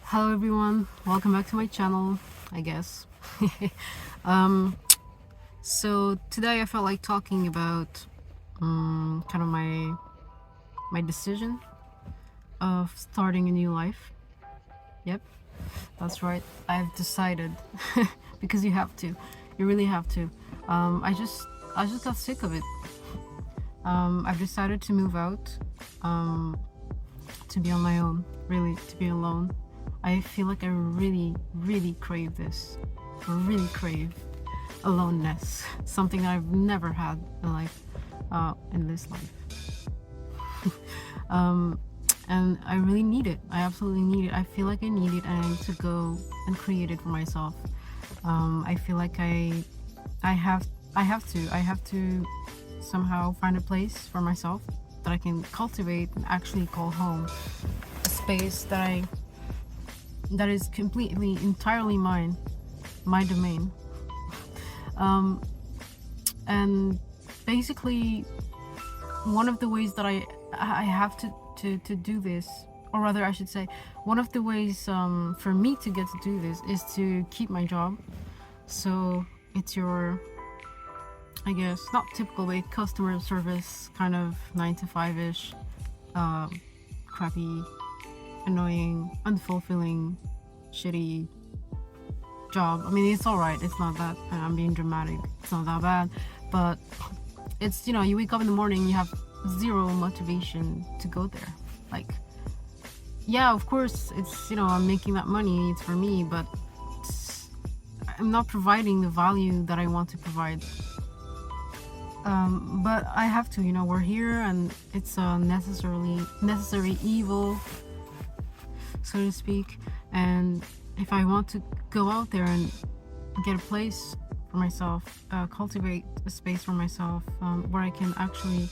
Hello everyone, welcome back to my channel, I guess. um, so today I felt like talking about kind of my decision of starting a new life. Yep, that's right, I've decided. Because you have to, you really have to. I just got sick of it. I've decided to move out, to be on my own, really, to be alone. I feel like I really crave this. I really crave aloneness. Something I've never had in life, in this life. And I really need it. I absolutely need it. I feel like I need it, and I need to go and create it for myself. I feel like I have to somehow find a place for myself that I can cultivate and actually call home. A space that is completely, entirely mine, my domain. And basically, one of the ways that I have to do this, or rather I should say, one of the ways for me to get to do this is to keep my job. So it's your, I guess, not typical way, customer service kind of 9 to 5-ish, crappy, annoying, unfulfilling, shitty job. I mean, it's alright, it's not that, I'm being dramatic, it's not that bad, but it's, you know, you wake up in the morning, you have zero motivation to go there. Like, yeah, of course, it's, you know, I'm making that money, it's for me, but I'm not providing the value that I want to provide. But I have to, you know, we're here, and it's a necessary evil, so to speak. And if I want to go out there and get a place for myself, cultivate a space for myself, where I can actually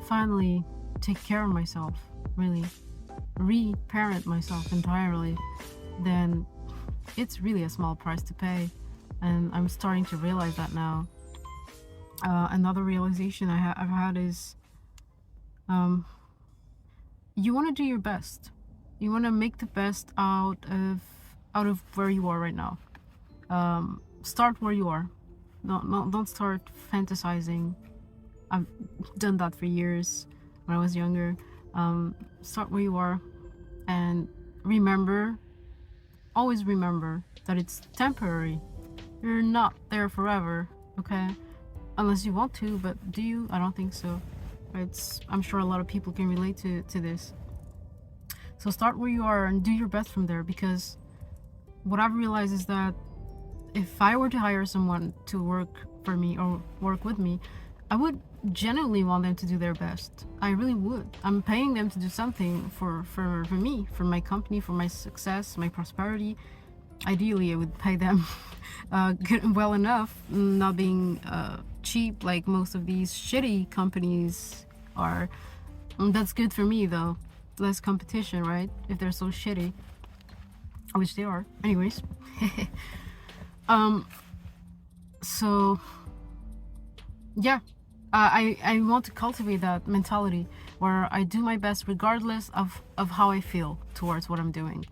finally take care of myself, really reparent myself entirely, then it's really a small price to pay. And I'm starting to realize that now. Another realization I've had is, you want to do your best. You want to make the best out of where you are right now. Start where you are. Don't start fantasizing. I've done that for years when I was younger. Start where you are, and remember, always remember that it's temporary. You're not there forever, okay? Unless you want to, but do you? I don't think so. I'm sure a lot of people can relate to this. So start where you are and do your best from there, because what I've realized is that if I were to hire someone to work for me or work with me, I would genuinely want them to do their best. I really would. I'm paying them to do something for me, for my company, for my success, my prosperity. Ideally, I would pay them well enough, not being cheap like most of these shitty companies are. That's good for me though. Less competition, right? If they're so shitty, which they are. Anyways. So yeah, I want to cultivate that mentality where I do my best regardless of how I feel towards what I'm doing.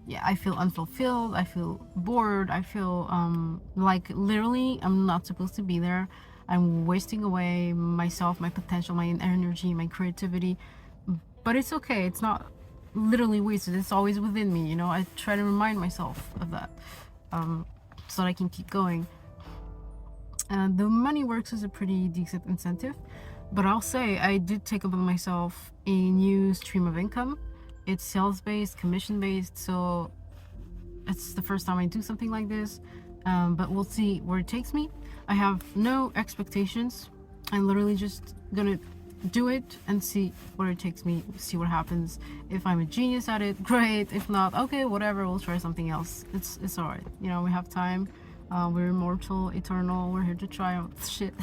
Yeah, I feel unfulfilled, I feel bored, I feel like literally I'm not supposed to be there. I'm wasting away myself, my potential, my energy, my creativity. But it's okay, it's not literally wasted, it's always within me, you know. I try to remind myself of that, so that I can keep going. And the money works as a pretty decent incentive, but I'll say I did take upon myself a new stream of income. It's sales-based, commission-based, so it's the first time I do something like this, but we'll see where it takes me. I have no expectations. I'm literally just gonna do it and see where it takes me, see what happens. If I'm a genius at it, great. If not, okay, whatever, we'll try something else. It's alright, you know, we have time. We're immortal, eternal, we're here to try out shit.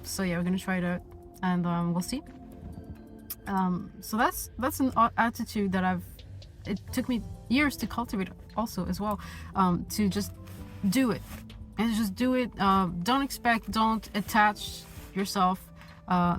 So yeah, we're gonna try it out, and we'll see. So that's an attitude that it took me years to cultivate also as well, to just do it, and just do it. Don't expect, don't attach yourself,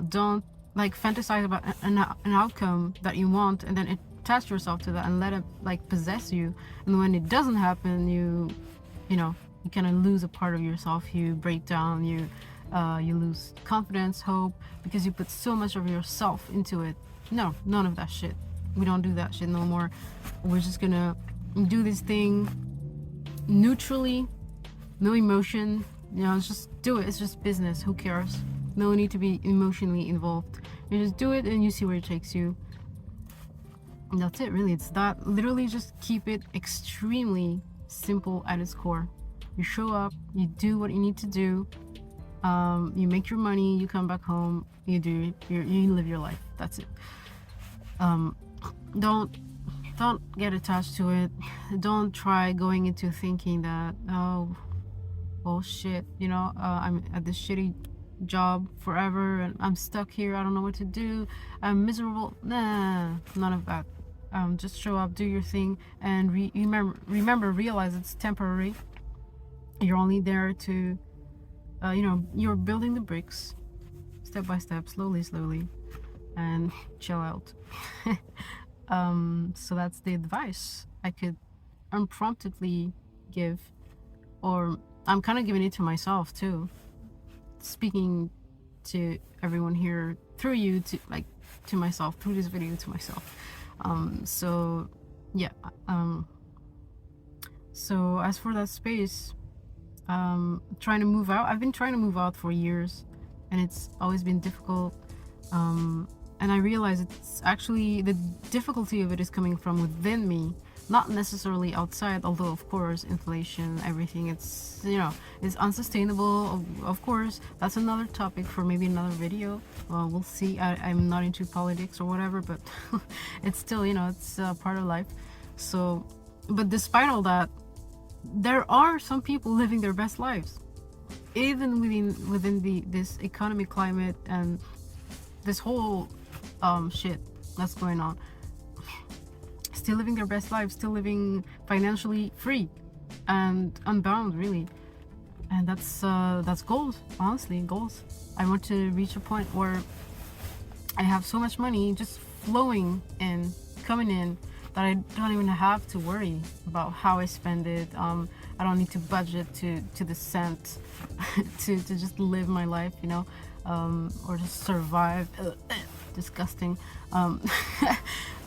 don't like fantasize about an outcome that you want and then it attach yourself to that and let it like possess you. And when it doesn't happen, you know, you kind of lose a part of yourself. You break down. You lose confidence, hope, because you put so much of yourself into it. No, none of that shit. We don't do that shit no more. We're just gonna do this thing neutrally, no emotion. You know, just do it. It's just business. Who cares? No need to be emotionally involved. You just do it and you see where it takes you. And that's it, really. It's that. Literally, just keep it extremely simple at its core. You show up, you do what you need to do, you make your money, you come back home, you live your life. That's it. Don't get attached to it. Don't try going into thinking that, oh shit, you know, I'm at this shitty job forever and I'm stuck here, I don't know what to do, I'm miserable. Nah, none of that. Just show up, do your thing, and realize it's temporary. You're only there to, you know, you're building the bricks step by step, slowly, and chill out. So that's the advice I could unpromptedly give, or I'm kind of giving it to myself too, speaking to everyone here through you, to myself, through this video, to myself. So yeah, so as for that space, trying to move out, I've been trying to move out for years, and it's always been difficult. And I realize it's actually, the difficulty of it is coming from within me, not necessarily outside, although of course inflation, everything, it's, you know, it's unsustainable. Of course, that's another topic for maybe another video. We'll see. I'm not into politics or whatever, but it's still, you know, it's part of life. So, but despite all that, there are some people living their best lives, even within this economic climate and this whole shit that's going on. Still living their best lives, still living financially free and unbound, really. And that's goals, honestly, goals. I want to reach a point where I have so much money just flowing in, coming in, that I don't even have to worry about how I spend it. I don't need to budget to the cent to just live my life, you know, or just survive. Disgusting.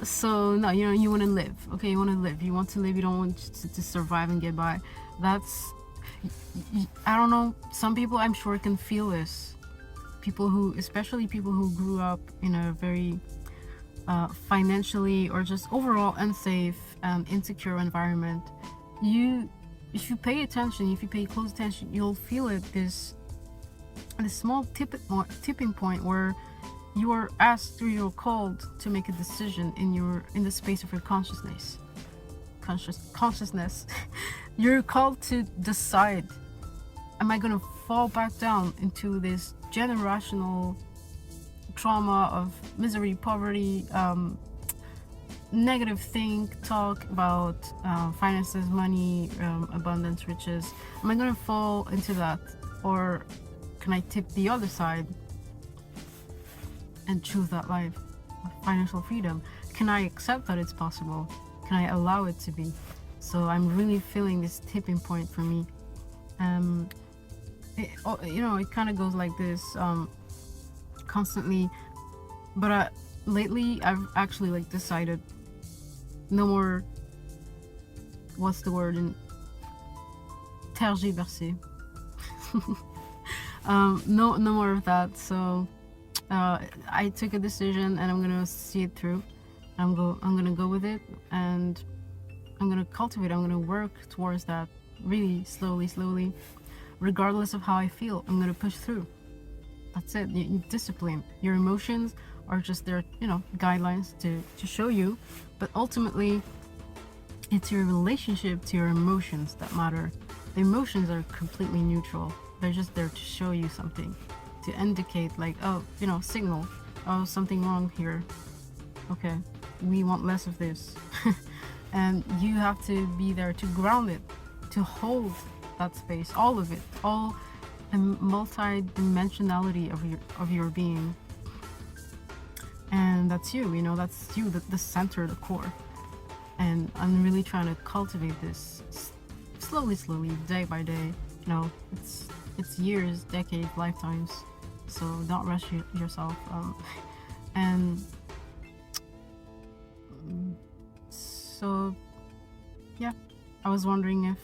So no, you know, you want to live. Okay, you want to live. You want to live. You don't want to survive and get by. That's, I don't know, some people I'm sure can feel this. People who, especially people who grew up in a very financially or just overall unsafe and insecure environment. If you pay attention, if you pay close attention, you'll feel it, this small tipping point where you are asked or you're called to make a decision in the space of your consciousness. You're called to decide, am I going to fall back down into this generational trauma of misery, poverty, negative talk about finances, money, abundance, riches? Am I going to fall into that, or can I tip the other side and choose that life of financial freedom? Can I accept that it's possible? Can I allow it to be? So I'm really feeling this tipping point for me. You know, it kind of goes like this constantly, but lately I've actually like decided no more, what's the word, in tergiverser. No more of that. So I took a decision and I'm gonna see it through. I'm gonna go with it, and I'm gonna cultivate, I'm gonna work towards that really slowly, regardless of how I feel. I'm gonna push through. That's it. You discipline. Your emotions are just their, you know, guidelines to show you, but ultimately it's your relationship to your emotions that matter. The emotions are completely neutral. They're just there to show you something, to indicate like, oh, you know, signal, oh, something wrong here. Okay, we want less of this. And you have to be there to ground it, to hold that space, all of it, all the multi-dimensionality of your being. and that's you, you know, that's you, the center, the core. And I'm really trying to cultivate this slowly, day by day. You know, it's years, decades, lifetimes. So don't rush yourself. And so, yeah, I was wondering if,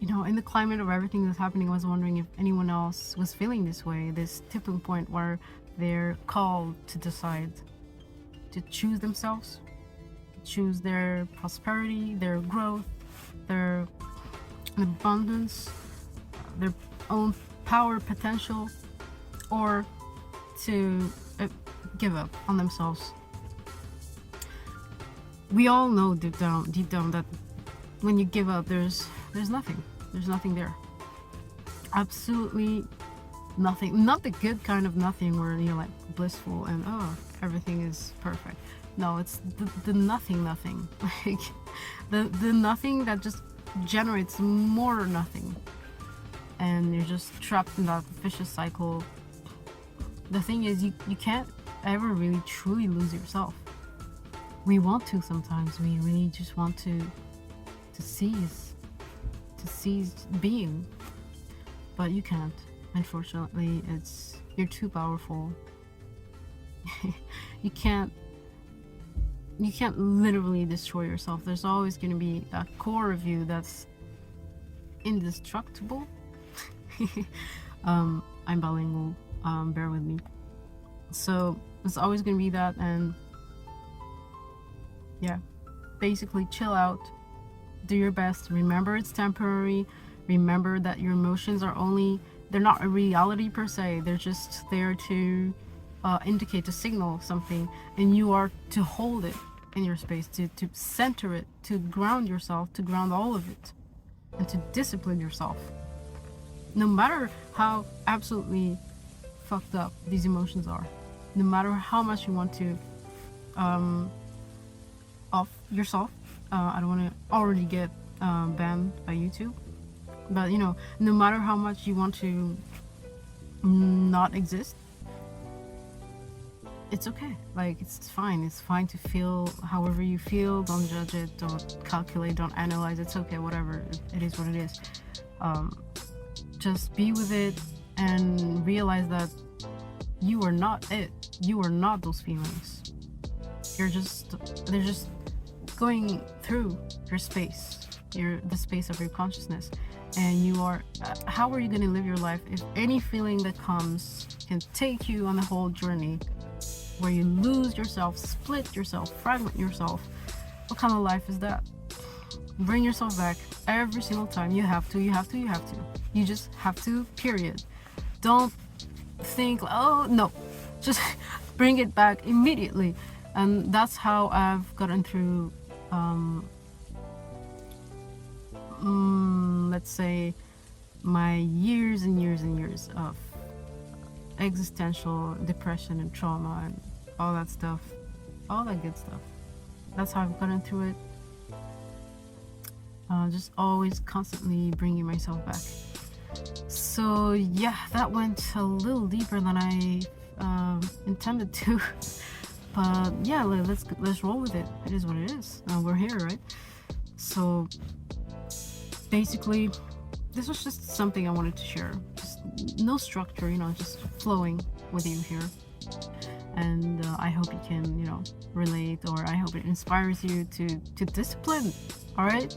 you know, in the climate of everything that's happening, I was wondering if anyone else was feeling this way, this tipping point where they're called to decide to choose themselves, choose their prosperity, their growth, their abundance, their own power, potential, or to give up on themselves. We all know deep down that when you give up, there's nothing there. Absolutely nothing. Not the good kind of nothing where you're like blissful and oh, everything is perfect. No, it's the nothing. Like the nothing that just generates more nothing, and you're just trapped in that vicious cycle. The thing is, you can't ever really truly lose yourself. We want to sometimes. We really just want to seize being, but you can't. Unfortunately, you're too powerful. You can't literally destroy yourself. There's always going to be that core of you that's indestructible. I'm bilingual, bear with me. So it's always going to be that, and yeah, basically chill out, do your best, remember it's temporary, remember that your emotions they're not a reality per se, they're just there to indicate, to signal something, and you are to hold it in your space, to center it, to ground yourself, to ground all of it, and to discipline yourself. No matter how absolutely fucked up these emotions are, no matter how much you want to off yourself, I don't want to already get banned by YouTube, but you know, no matter how much you want to not exist, it's okay. Like it's fine to feel however you feel. Don't judge it, don't calculate, don't analyze. It's okay, whatever, it is what it is. Just be with it and realize that you are not it. You are not those feelings. They're just going through your space, the space of your consciousness, and you are. How are you going to live your life if any feeling that comes can take you on the whole journey, where you lose yourself, split yourself, fragment yourself? What kind of life is that? Bring yourself back every single time. You have to. You just have to, period. Don't think, oh no, just bring it back immediately. And that's how I've gotten through, let's say, my years and years of existential depression and trauma and all that stuff, all that good stuff. That's how I've gotten through it. Just always constantly bringing myself back. So yeah, that went a little deeper than I intended to, but yeah, let's roll with it. It is what it is. We're here, right? So basically, this was just something I wanted to share. Just no structure, you know, just flowing with you here. And I hope you can, you know, relate, or I hope it inspires you to discipline. All right,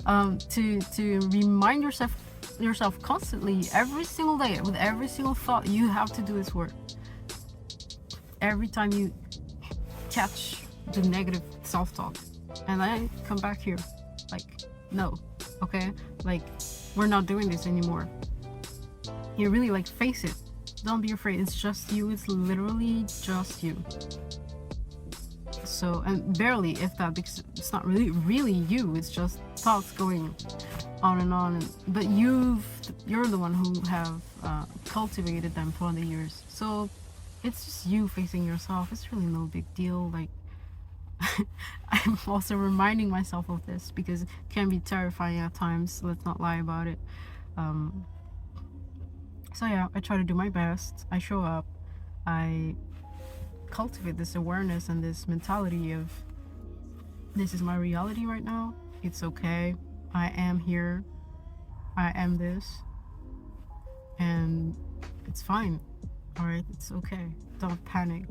to remind yourself constantly, every single day, with every single thought, you have to do this work. Every time you catch the negative self-talk, and I come back here, like, no, okay, like, we're not doing this anymore. You really, like, face it. Don't be afraid. It's just you. It's literally just you. So, and barely, if that, because it's not really you. It's just thoughts going on and on. But you're the one who have cultivated them for the years. So it's just you facing yourself. It's really no big deal. Like, I'm also reminding myself of this because it can be terrifying at times. Let's not lie about it. So yeah, I try to do my best. I show up. I cultivate this awareness and this mentality of, this is my reality right now. It's okay. I am here. I am this. And it's fine. All right, it's okay. Don't panic.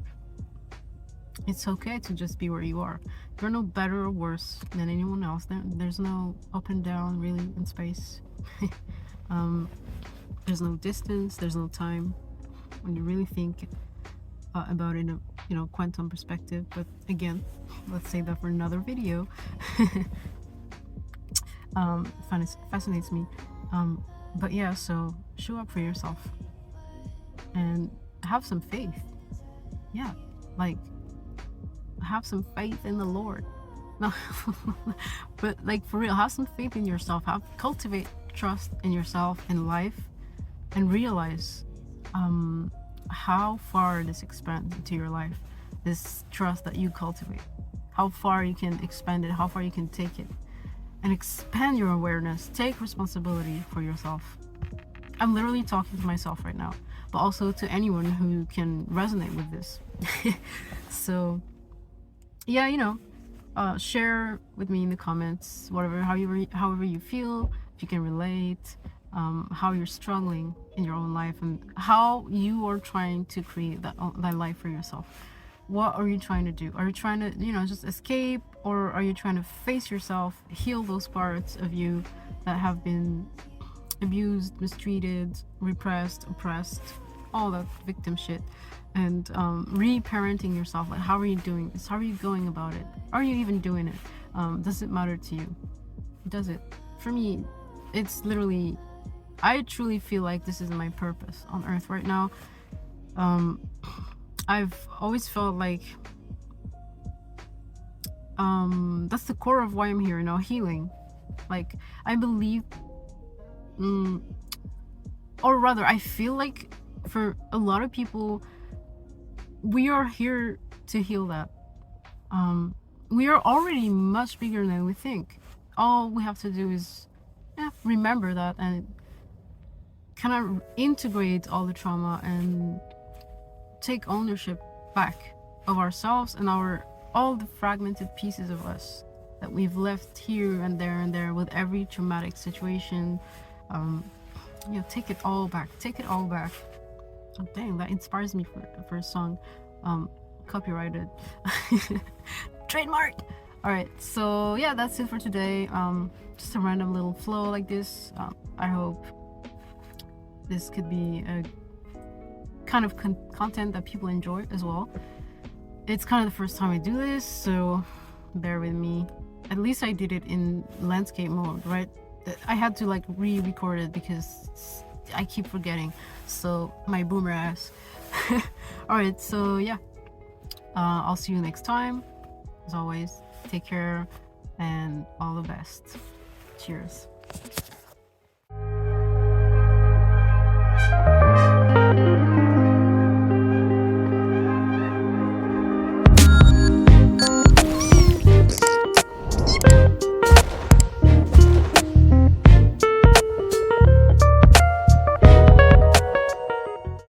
It's okay to just be where you are. You're no better or worse than anyone else. There's no up and down really in space. There's no distance. There's no time. When you really think about it in a quantum perspective. But again, let's save that for another video. Fascinates me. But yeah, so show up for yourself and have some faith. Yeah, like have some faith in the Lord. No, but like for real, have some faith in yourself. Cultivate trust in yourself, in life, and realize how far this expands into your life. This trust that you cultivate, how far you can expand it, how far you can take it, and expand your awareness. Take responsibility for yourself. I'm literally talking to myself right now, but also to anyone who can resonate with this. So yeah, share with me in the comments, however you feel, if you can relate, how you're struggling in your own life, and how you are trying to create that life for yourself. What are you trying to do? Are you trying to, just escape, or are you trying to face yourself, heal those parts of you that have been abused, mistreated, repressed, oppressed, all that victim shit, and reparenting yourself? Like, how are you doing this? How are you going about it? Are you even doing it? Does it matter to you? Does it? For me, it's literally, I truly feel like this is my purpose on earth right now. I've always felt like that's the core of why I'm here now, healing. Like, I believe, or rather I feel like for a lot of people, we are here to heal that. We are already much bigger than we think. All we have to do is remember that and kind of integrate all the trauma and take ownership back of ourselves and all the fragmented pieces of us that we've left here and there with every traumatic situation. Take it all back. Oh dang, that inspires me for a song. Copyrighted. Trademark. All right, so yeah, that's it for today. Just a random little flow like this. I hope this could be a kind of content that people enjoy as well. It's kind of the first time I do this, so bear with me. At least I did it in landscape mode, right? I had to like re-record it because I keep forgetting, so my boomer ass. All right, so yeah, I'll see you next time. As always, take care and all the best. Cheers.